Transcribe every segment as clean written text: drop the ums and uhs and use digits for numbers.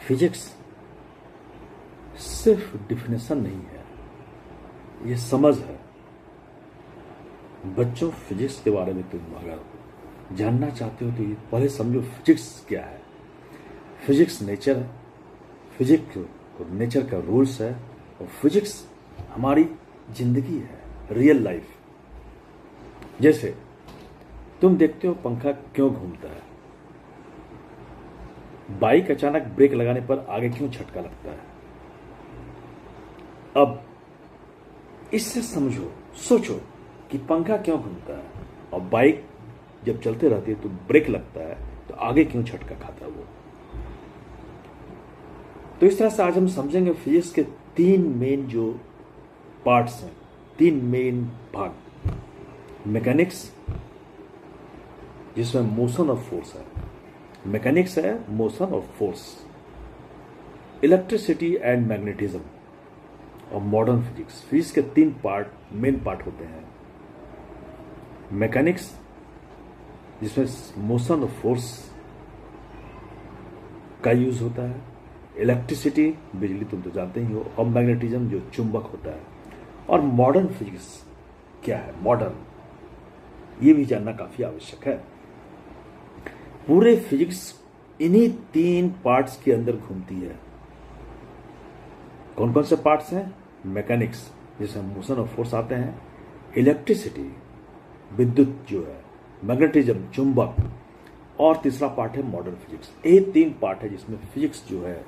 Physics सिर्फ definition नहीं है, ये समझ है। बच्चों, फिजिक्स के बारे में तुम अगर जानना चाहते हो तो ये पहले समझो फिजिक्स क्या है। फिजिक्स नेचर है, फिजिक्स नेचर का रूल्स है, और फिजिक्स हमारी जिंदगी है, रियल लाइफ। जैसे तुम देखते हो पंखा क्यों घूमता है, बाइक अचानक ब्रेक लगाने पर आगे क्यों झटका लगता है। अब इससे समझो, सोचो कि पंखा क्यों घूमता है और बाइक जब चलते रहती है तो ब्रेक लगता है तो आगे क्यों झटका खाता है वो। तो इस तरह से आज हम समझेंगे फिजिक्स के तीन मेन जो पार्ट्स हैं, तीन मेन भाग। मैकेनिक्स, जिसमें मोशन और फोर्स है, मैकेनिक्स है, मोशन और फोर्स। इलेक्ट्रिसिटी एंड मैग्नेटिज्म और मॉडर्न फिजिक्स। फिजिक्स के तीन पार्ट, मेन पार्ट होते हैं। मैकेनिक्स, जिसमें मोशन और फोर्स का यूज होता है। इलेक्ट्रिसिटी, बिजली तुम तो जानते ही हो, और मैग्नेटिज्म जो चुंबक होता है। और मॉडर्न फिजिक्स क्या है, मॉडर्न, ये भी जानना काफी आवश्यक है। पूरे फिजिक्स इन्हीं तीन पार्ट्स के अंदर घूमती है। कौन कौन से पार्ट्स हैं? मैकेनिक्स, जिसमें मोशन और फोर्स आते हैं। इलेक्ट्रिसिटी, विद्युत जो है। मैग्नेटिज्म, चुंबक। और तीसरा पार्ट है मॉडर्न फिजिक्स। ये तीन पार्ट है जिसमें फिजिक्स जो है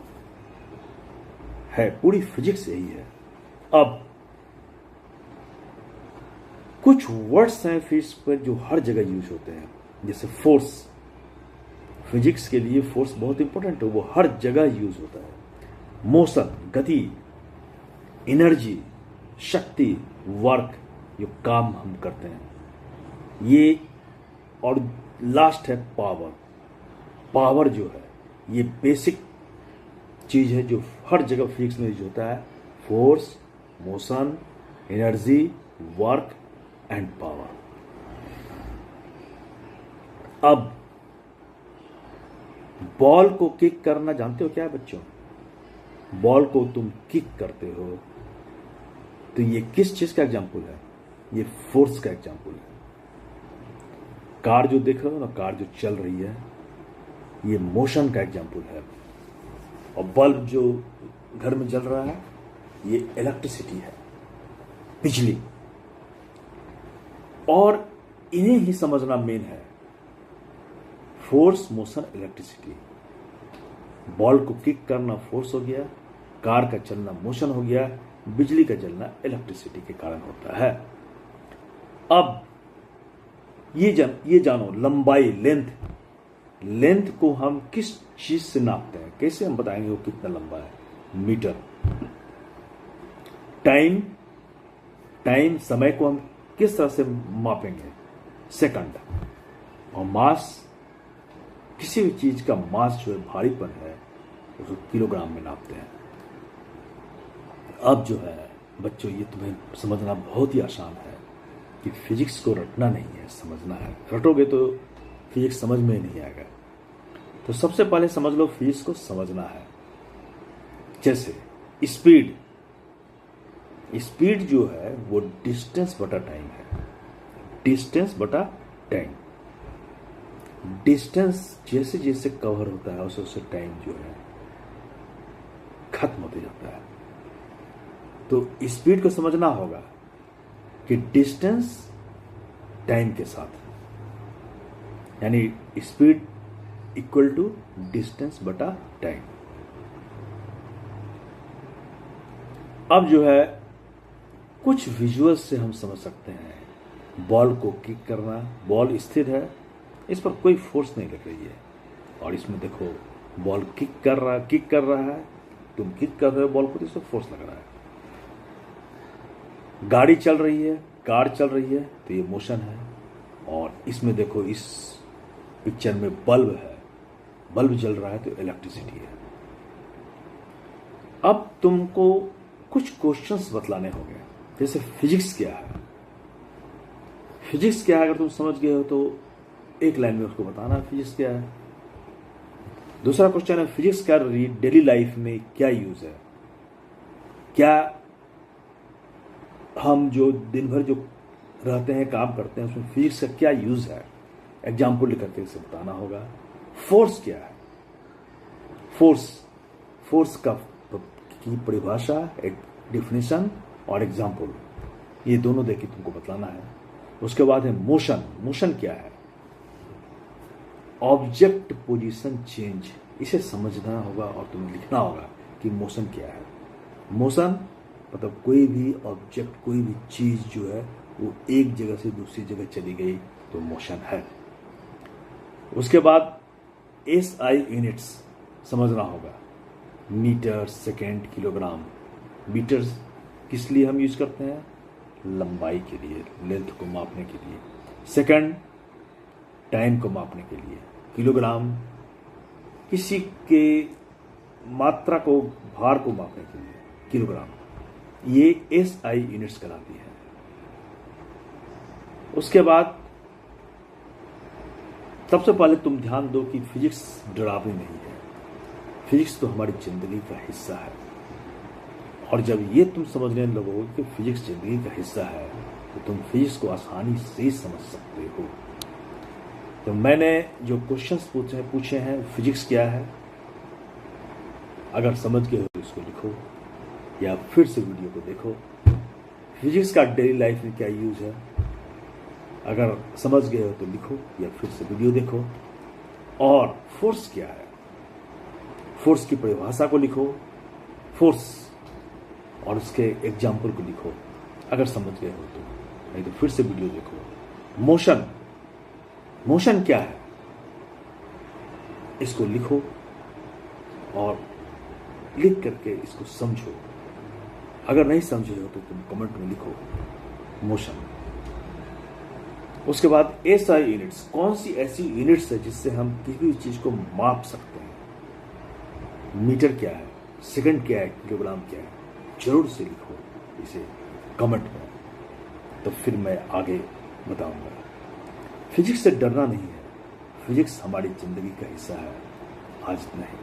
पूरी फिजिक्स यही है। अब कुछ वर्ड्स हैं फिजिक्स पर जो हर जगह यूज होते हैं, जैसे फोर्स। फिजिक्स के लिए फोर्स बहुत इंपॉर्टेंट है, वो हर जगह यूज होता है। मोशन, गति, एनर्जी, शक्ति, वर्क, जो काम हम करते हैं ये। और लास्ट है पावर। पावर जो है ये बेसिक चीज है जो हर जगह फिजिक्स में यूज होता है। Force, motion, energy, work and power. अब बॉल को किक करना जानते हो क्या है बच्चों? बॉल को तुम किक करते हो तो ये किस चीज का एग्जाम्पल है? ये फोर्स का एग्जाम्पल है। कार जो देख रहे हो ना, कार जो चल रही है, ये मोशन का एग्जाम्पल है। और बल्ब जो घर में जल रहा है, ये इलेक्ट्रिसिटी है, बिजली। और इन्हें ही समझना मेन है। Force, motion, electricity. बॉल को किक करना फोर्स हो गया, कार का चलना मोशन हो गया, बिजली का जलना इलेक्ट्रिसिटी के कारण होता है। अब ये जानो, लंबाई, लेंथ को हम किस चीज से नापते हैं? कैसे हम बताएंगे वो कितना लंबा है? मीटर। टाइम, समय को हम किस तरह से मापेंगे? सेकंड। और मास, किसी भी चीज का मास जो है, भारीपन है, उसको किलोग्राम में नापते हैं। अब जो है बच्चों, ये तुम्हें समझना बहुत ही आसान है कि फिजिक्स को रटना नहीं है, समझना है। रटोगे तो फिजिक्स समझ में ही नहीं आएगा। तो सबसे पहले समझ लो फिजिक्स को समझना है। जैसे स्पीड जो है वो डिस्टेंस बटा टाइम है। डिस्टेंस बटा टाइम। डिस्टेंस जैसे जैसे कवर होता है उसे उससे टाइम जो है खत्म होते जाता है। तो स्पीड को समझना होगा कि डिस्टेंस टाइम के साथ, यानी स्पीड इक्वल टू डिस्टेंस बटा टाइम। अब जो है कुछ विजुअल्स से हम समझ सकते हैं। बॉल को किक करना, बॉल स्थिर है, इस पर कोई फोर्स नहीं लग रही है। और इसमें देखो बॉल किक कर रहा है, तुम किक कर रहे हो बॉल को तो इसमें फोर्स लग रहा है। गाड़ी चल रही है, कार चल रही है, तो ये मोशन है। और इसमें देखो, इस पिक्चर में बल्ब है, बल्ब जल रहा है तो इलेक्ट्रिसिटी है। अब तुमको कुछ क्वेश्चंस बतलाने होंगे, जैसे फिजिक्स क्या है। फिजिक्स क्या है अगर तुम समझ गए हो तो एक लाइन में उसको बताना फिजिक्स क्या है। दूसरा क्वेश्चन है फिजिक्स का डेली लाइफ में क्या यूज है, क्या हम जो दिन भर जो रहते हैं काम करते हैं उसमें फिजिक्स का क्या यूज है, एग्जाम्पल लिख करके इसे बताना होगा। फोर्स क्या है, फोर्स का की परिभाषा, एक डिफिनेशन और एग्जाम्पल, ये दोनों देख के तुमको बताना है। उसके बाद है मोशन क्या है, ऑब्जेक्ट पोजीशन चेंज, इसे समझना होगा और तुम्हें लिखना होगा कि मोशन क्या है। मोशन मतलब कोई भी ऑब्जेक्ट, कोई भी चीज जो है वो एक जगह से दूसरी जगह चली गई तो मोशन है। उसके बाद SI यूनिट्स समझना होगा, मीटर, सेकेंड, किलोग्राम। मीटर किस लिए हम यूज करते हैं, लंबाई के लिए, लेंथ को मापने के लिए। सेकेंड टाइम को मापने के लिए। किलोग्राम किसी के मात्रा को, भार को मापने के लिए किलोग्राम। ये SI यूनिट्स कहलाती है। उसके बाद सबसे पहले तुम ध्यान दो कि फिजिक्स डरावनी नहीं है, फिजिक्स तो हमारी जिंदगी का हिस्सा है। और जब ये तुम समझने लगोगे कि फिजिक्स जिंदगी का हिस्सा है तो तुम फिजिक्स को आसानी से समझ सकते हो। तो मैंने जो क्वेश्चंस पूछे हैं फिजिक्स क्या है, अगर समझ गए हो तो इसको लिखो या फिर से वीडियो को देखो। फिजिक्स का डेली लाइफ में क्या यूज है, अगर समझ गए हो तो लिखो या फिर से वीडियो देखो। और फोर्स क्या है, फोर्स की परिभाषा को लिखो, फोर्स और उसके एग्जाम्पल को लिखो अगर समझ गए हो तो, नहीं तो फिर से वीडियो देखो। मोशन क्या है, इसको लिखो और लिख करके इसको समझो। अगर नहीं समझे हो तो तुम कमेंट में लिखो मोशन। उसके बाद SI यूनिट्स, कौन सी ऐसी यूनिट्स है जिससे हम किसी भी चीज को माप सकते हैं। मीटर क्या है, सेकंड क्या है, किलोग्राम क्या है, जरूर से लिखो इसे कमेंट में, तो फिर मैं आगे बताऊंगा। फिजिक्स से डरना नहीं है, फिजिक्स हमारी जिंदगी का हिस्सा है, आज नहीं।